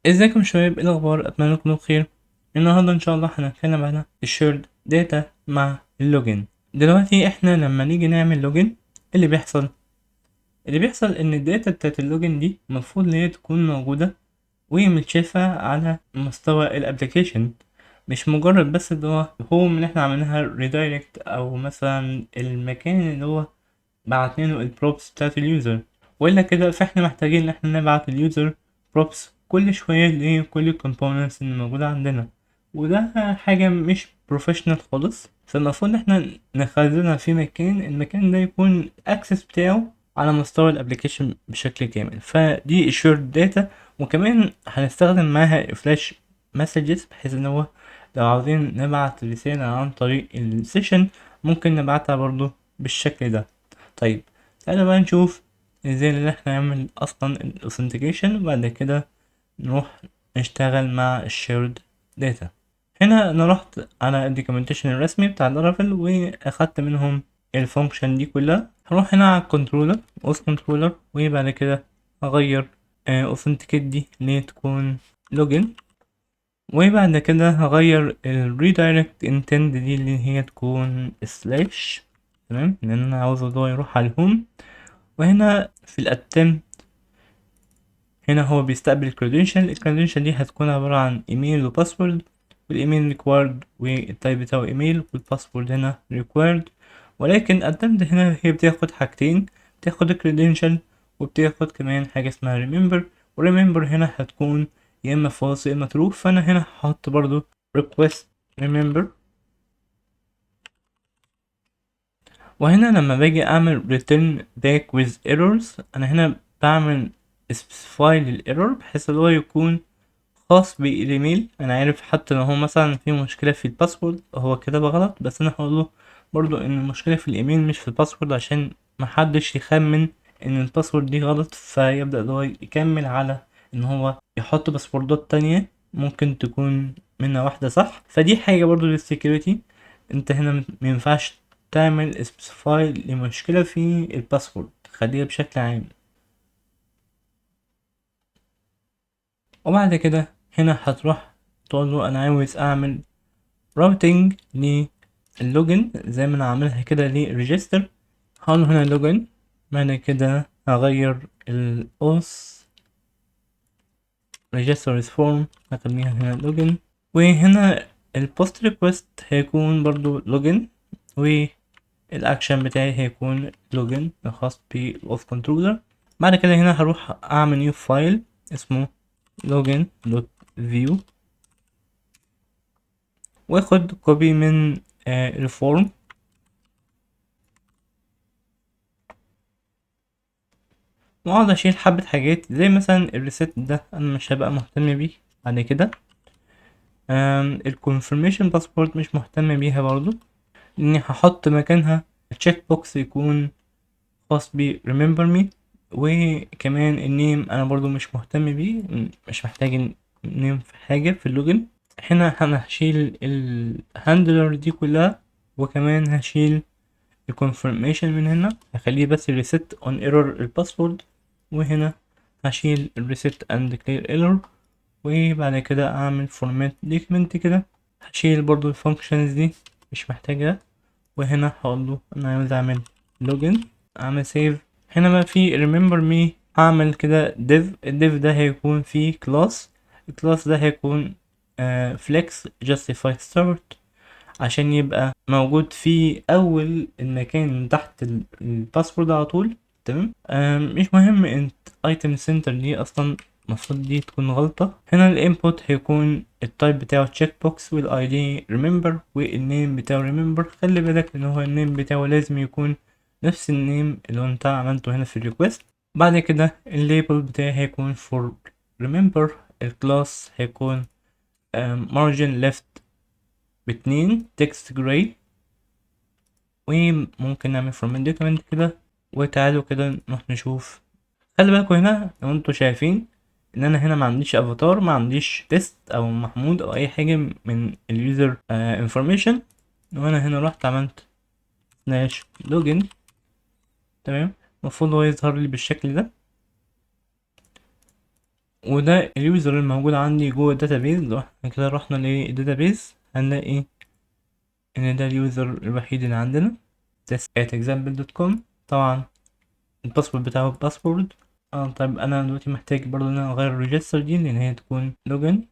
ازيكم شباب، ايه الاخبار؟ اتمنى تكونوا بخير. النهارده ان شاء الله هنتكلم على الشيرد داتا مع اللوجن. دلوقتي احنا لما نيجي نعمل لوجن، إيه اللي بيحصل ان الداتا بتاعت اللوجن دي المفروض ان هي تكون موجوده ومتشافه على مستوى الابليكيشن، مش مجرد بس اللي هو اللي احنا عملناها ريدايركت، او مثلا المكان اللي هو بعتنا له البروبس بتاعت اليوزر. والا كده فاحنا محتاجين ان احنا نبعت اليوزر بروبس كل شوية لكل الكومبوننتس اللي موجودة عندنا، وده حاجة مش بروفيشنال خالص. فالمفروض ان احنا نخزنها في مكان، المكان ده يكون الاكسس بتاعه على مستوى الابليكيشن بشكل كامل. فدي assured data، وكمان هنستخدم معاها فلاش مسجز، بحيث ان هو لو عاوزين نبعت رسالة عن طريق السيشن ممكن نبعتها برضو بالشكل ده. طيب، تعالى بقى نشوف ازاي ان احنا نعمل اصلا الاوثنتيكيشن، وبعد كده نروح نشتغل مع الشيرد داتا. هنا انا رحت على الدوكيومنتيشن الرسمي بتاع لارافيل واخدت منهم الفانكشن دي كلها. هروح هنا على الكنترولر اوث كنترولر، وبعد كده اغير اوثنتيكيت دي اللي تكون لوجن، وبعد كده هغير الريدايركت انتند دي اللي هي تكون سلاش. تمام، لان انا عاوز ده يروح على الهوم. وهنا في الاتم، هنا هو بيستقبل الكريدنشال دي هتكون عبارة عن ايميل وباسورد، والايميل ريكويرد والتايب بتاعه ايميل، والباسورد هنا ريكويرد. ولكن attempt هنا هي بتاخد حاجتين، بتاخد الكريدنشال وبتاخد كمان حاجة اسمها remember. وريمبر هنا هتكون يا اما false يا اما true، فانا هنا هحط برضو request remember. وهنا لما باجي اعمل return back with errors، انا هنا بعمل specify للايرور بحيث ان هو يكون خاص بالايميل. انا عارف حتى لو هو مثلا في مشكله في الباسورد هو كتبه غلط، بس انا هقول له برضو ان المشكله في الايميل مش في الباسورد، عشان محدش يخمن ان الباسورد دي غلط فيبدا اللي هو يكمل على ان هو يحط باسوردات تانية ممكن تكون منها واحده صح. فدي حاجه برضو للسكيورتي، انت هنا مينفعش تعمل سبيسيفاي لمشكله في الباسورد، خليها بشكل عام. وبعد كده هنا هتروح تقول له انا عاوز اعمل راوتنج للوجن زي ما انا عاملها كده للريجستر. هقول له هنا لوجن، بعد كده هغير الاوس ريجستر فورم، هخليها هنا لوجن. وهنا البوست ريكوست هيكون برضو لوجن، والاكشن بتاعي هيكون لوجن الخاص بالاوث كنترولر. بعد كده هنا هروح اعمل نيو فايل اسمه login.view، واخد كوبي من الفورم، واقعد اشيل حبة حاجات زي مثلا الريسيت ده انا مش هبقى مهتم بيه. بعد كده الكونفirmation باسبورت مش مهتم بيها برضو، لاني هحط مكانها تشيك بوكس يكون خاص ب remember me. وكمان النيم انا برضو مش مهتم بيه، مش محتاج نيم في حاجة في اللوجن. هنا انا هشيل الهاندلر دي كلها، وكمان هشيل الكونفirmation من هنا، هخليه بس reset on error الباسورد. وهنا هشيل reset and clear error، وبعد كده اعمل format document كده. هشيل برضو الفانكشنز دي مش محتاجها. وهنا هقول له انا عايز اعمل login، اعمل save. هنا بقى في remember me هعمل كده div. الdiv ده هيكون فيه class، الكلاس ده هيكون flex justify start، عشان يبقى موجود في اول المكان تحت الباسورد على طول. تمام، مش مهم انت ايتم سنتر دي اصلا المفروض دي تكون غلطة. هنا الانبوت هيكون التايب بتاعه تشيك بوكس، والاي دي ريمبر، والنيم بتاعه ريمبر. خلي بالك ان هو النيم بتاعه لازم يكون نفس النيم اللي انت عملته هنا في الريكوست. بعد كده الليبل بتاعي هيكون for remember. الكلاس هيكون margin left باتنين text gray. وممكن نعمل from document كده. وتعالوا كده نروح نشوف. خلي بالكوا هنا لو انتوا شايفين ان انا هنا ما عنديش افاتار، ما عنديش تيست او محمود او اي حاجه من اليوزر انفورميشن. وانا هنا رحت عملت سلاش لوجن. تمام، المفروض هو يظهر لي بالشكل ده. وده اليوزر الموجود عندي جوه الداتابيز. لو احنا كده رحنا للداتابيز هنلاقي ان ده اليوزر الوحيد اللي عندنا test@example.com. طبعا الباسورد بتاعه باسورد. طيب انا دلوقتي محتاج برضه ان انا اغير الريجستر دي لان هي تكون لوجن.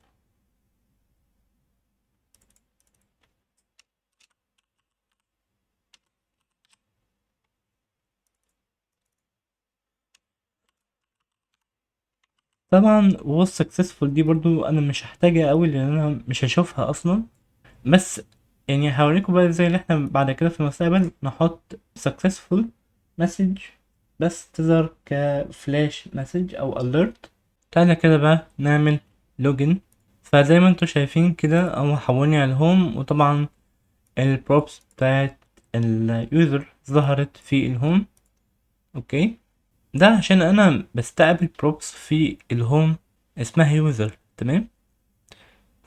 طبعا was successful دي برضو انا مش هحتاجها قوي لان انا مش هشوفها اصلا، بس يعني هوريكم بقى ازاي اللي احنا بعد كده في المستقبل نحط successful message بس تظهر كفلاش مسج او alert. تعالى كده بقى نعمل login. فزي ما انتوا شايفين كده هو حولني على الهوم، وطبعا البروبس بتاعت اليوزر ظهرت في الهوم. اوكي، ده عشان انا بستقبل بروبس في الهوم اسمها يوزر. تمام،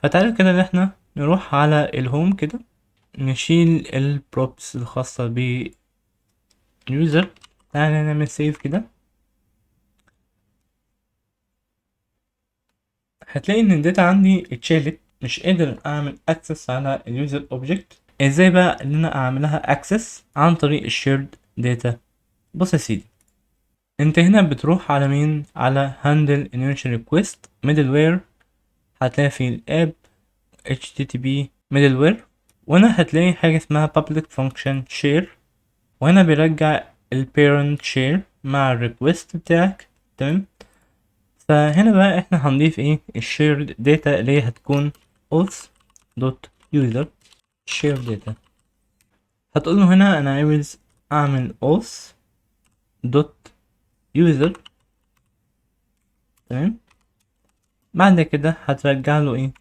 فتعالى كده ان احنا نروح على الهوم كده نشيل البروبس الخاصة باليوزر. تعالى نعمل سيف كده. هتلاقي ان الداتا عندي اتشالت، مش قادر اعمل اكسس على اليوزر اوبجكت. ازاي بقى ان انا اعملها اكسس؟ عن طريق الشيرد داتا. بص يا سيدي، انت هنا بتروح على مين؟ على handle initial request middleware. هتلاقي في الاب HTTP middleware، وهنا هتلاقي حاجة اسمها public function share، وهنا بيرجع ال parent share مع ال request بتاعك. تمام، فهنا بقى احنا هنضيف ايه؟ ال shared data اللي هي هتكون auth dot user share data. هتقول له هنا انا عاوز اعمل auth dot user. تمام، بعد كده هترجع له ايه؟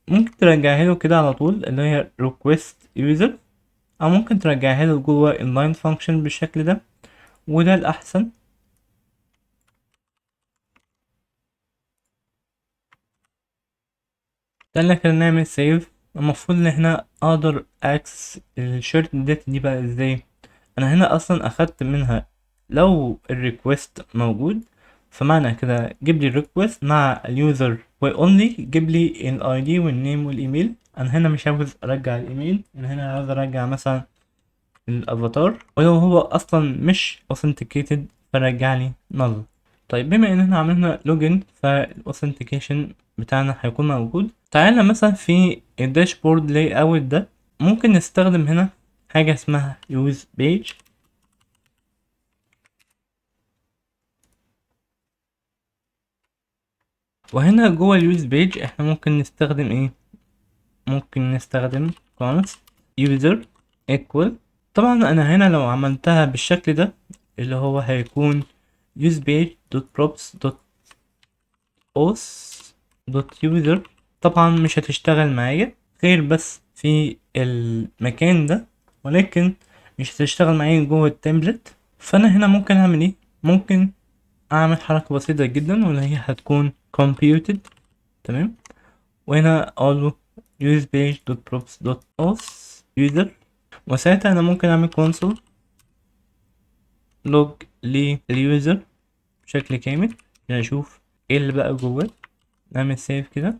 ممكن ترجعها له كده على طول اللي هي request user، او ممكن ترجعها له جوه inline function بالشكل ده، وده الاحسن. ده كده نعمل سيف. المفروض ان احنا اقدر اكسس الشيرت داتا دي بقى ازاي؟ انا هنا اصلا اخدت منها لو الريكوست موجود، فمعنى كده جيب لي الريكوست مع اليوزر واونلي جيب لي الاي دي والنيم والايميل. انا هنا مش عاوز ارجع الايميل، انا هنا عاوز ارجع مثلا الافاتار، ولو هو اصلا مش authenticated فرجع لي null. طيب بما ان احنا عملنا لوجن فالاوثنتيكيشن بتاعنا هيكون موجود. تعالى مثلا في الداشبورد لاي اوت ده ممكن نستخدم هنا حاجة اسمها use page. وهنا جوه اليوز بيج احنا ممكن نستخدم ايه؟ ممكن نستخدم const user equal. طبعا انا هنا لو عملتها بالشكل ده اللي هو هيكون use page dot props dot auth dot user، طبعا مش هتشتغل معايا غير بس في المكان ده، ولكن مش هتشتغل معايا جوه التمبلت. فانا هنا ممكن اعمل ايه؟ ممكن اعمل حركة بسيطة جدا واللي هي هتكون computed. تمام، وهنا اقول له use page dot props dot auth user، وساعتها انا ممكن اعمل console log لليوزر بشكل كامل عشان اشوف ايه اللي بقى جواه. نعمل سيف كده.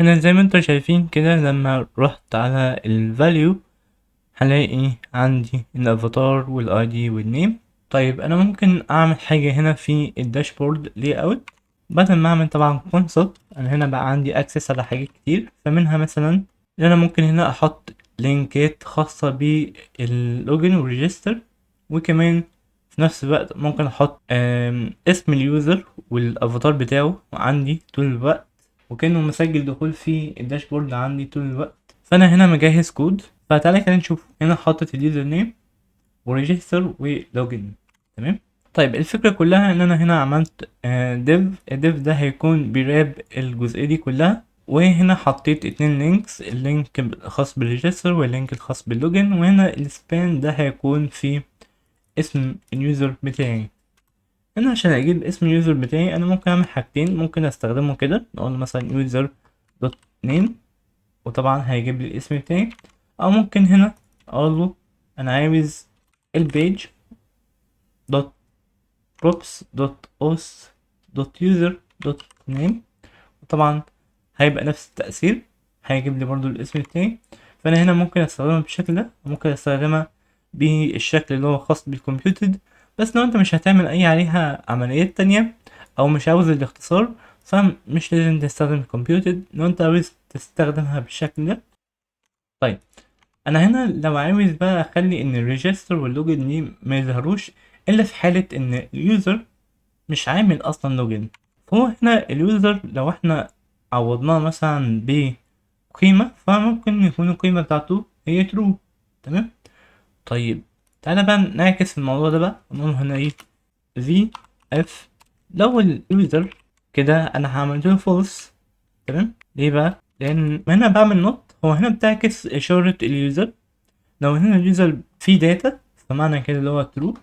هنا زي ما انتم شايفين كده لما رحت على الفاليو هلاقي عندي الافاتار والاي دي والنيم. طيب انا ممكن اعمل حاجة هنا في الداشبورد لي اوت. بدل ما اعمل طبعا كونسول، انا هنا بقى عندي اكسس على حاجات كتير، فمنها مثلا ان انا ممكن هنا احط لينكات خاصة باللوجن والريجستر، وكمان في نفس الوقت ممكن احط اسم اليوزر والافاتار بتاعه عندي طول الوقت، وكانه مسجل دخول في الداشبورد عندي طول الوقت. فانا هنا مجهز كود. فتعالى كده نشوف. هنا حاطط اليوزر نيم وريجستر ولوجن. تمام، طيب الفكرة كلها ان انا هنا عملت div. الdiv ده هيكون بيراب الجزئية دي كلها، وهنا حطيت اتنين لينكس، اللينك الخاص بالريجستر واللينك الخاص باللوجن، وهنا السبان ده هيكون في اسم اليوزر بتاعي. هنا عشان اجيب اسم اليوزر بتاعي انا ممكن اعمل حاجتين ممكن استخدمه كده، نقول مثلا يوزر دوت نيم وطبعا هيجيب لي الاسم بتاعي، او ممكن هنا اقول له انا عاوز البيج دوت props دوت os دوت user دوت name. طبعا هيبقى نفس التأثير، هيجيب لي برضو الاسم بتاعي. فانا هنا ممكن استخدمها بالشكل ده، ممكن استخدمها بالشكل اللي هو خاص بالكمبيوتد. بس لو انت مش هتعمل اي عليها عمليات تانية او مش عاوز الاختصار، فمش لازم تستخدم الكمبيوتد لو انت عاوز تستخدمها بالشكل ده. طيب انا هنا لو عاوز بقى اخلي ان الريجستر واللوجن دي ما يظهروش الا في حالة ان اليوزر مش عامل اصلا لوجن. فهو هنا اليوزر لو احنا عوضناه مثلا بقيمة، فممكن يكون القيمة بتاعته هي true. تمام. طيب تعالى بقى نعكس الموضوع ده بقى، نقول هنا ايه في اف لو اليوزر كده انا هعمل له false. تمام. ليه بقى؟ لان هنا بعمل نوت، هو هنا بتعكس اشارة اليوزر. لو هنا اليوزر فيه داتا فمعنى كده اللي هو true،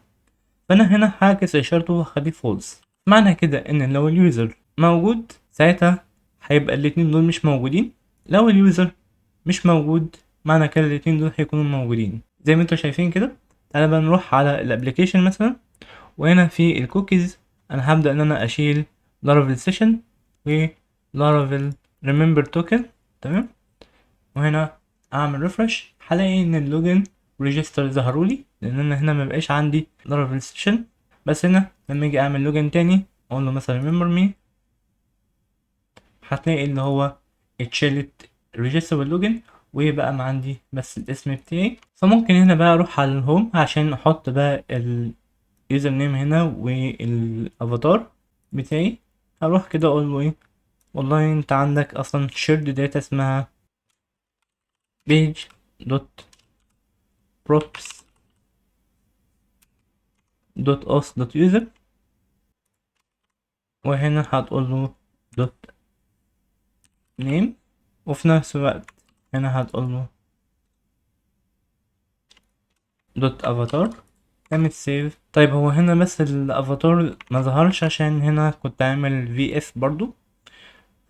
فانا هنا هعكس اشارته وهخليه false. معنى كده ان لو اليوزر موجود ساعتها هيبقى الاتنين دول مش موجودين، لو اليوزر مش موجود معنى كده الاتنين دول هيكونوا موجودين زي ما انتوا شايفين كده. تعالى بقى نروح على الابليكيشن مثلا، وهنا في الكوكيز انا هبدأ ان انا اشيل لارافيل سيشن و لارافيل ريمبر توكن. تمام. وهنا اعمل ريفرش هلاقي ان اللوجن ريجستر ظهروا لي، لان انا هنا مبقاش عندي لارافيل سيشن. بس هنا لما اجي اعمل لوجن تاني اقول له مثلا ريمبر مي، هتلاقي ان هو اتشالت ريجستر واللوجن ويبقى ما عندي بس الاسم بتاعي. فممكن هنا بقى اروح على الهوم عشان احط بقى اليوزر نيم هنا والافاتار بتاعي. هروح كده اقول له ايه، والله انت عندك اصلا شيرد داتا اسمها page دوت props دوت os دوت user، وهنا هتقول له دوت name، وفي نفس الوقت هنا هتقول له دوت افاتار. اعمل سيف. طيب هو هنا بس الافاتار ما ظهرش عشان هنا كنت عامل في اف برضو،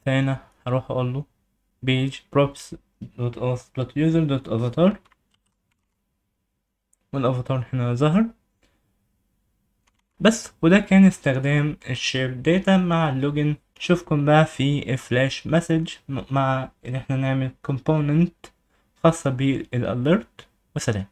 فهنا هروح اقول له page props دوت os دوت user دوت avatar، والافاتار هنا ظهر. بس وده كان استخدام الشير داتا مع اللوجن. اشوفكم بقى في فلاش مسج مع ان احنا نعمل component خاصة بالاليرت. وسلام.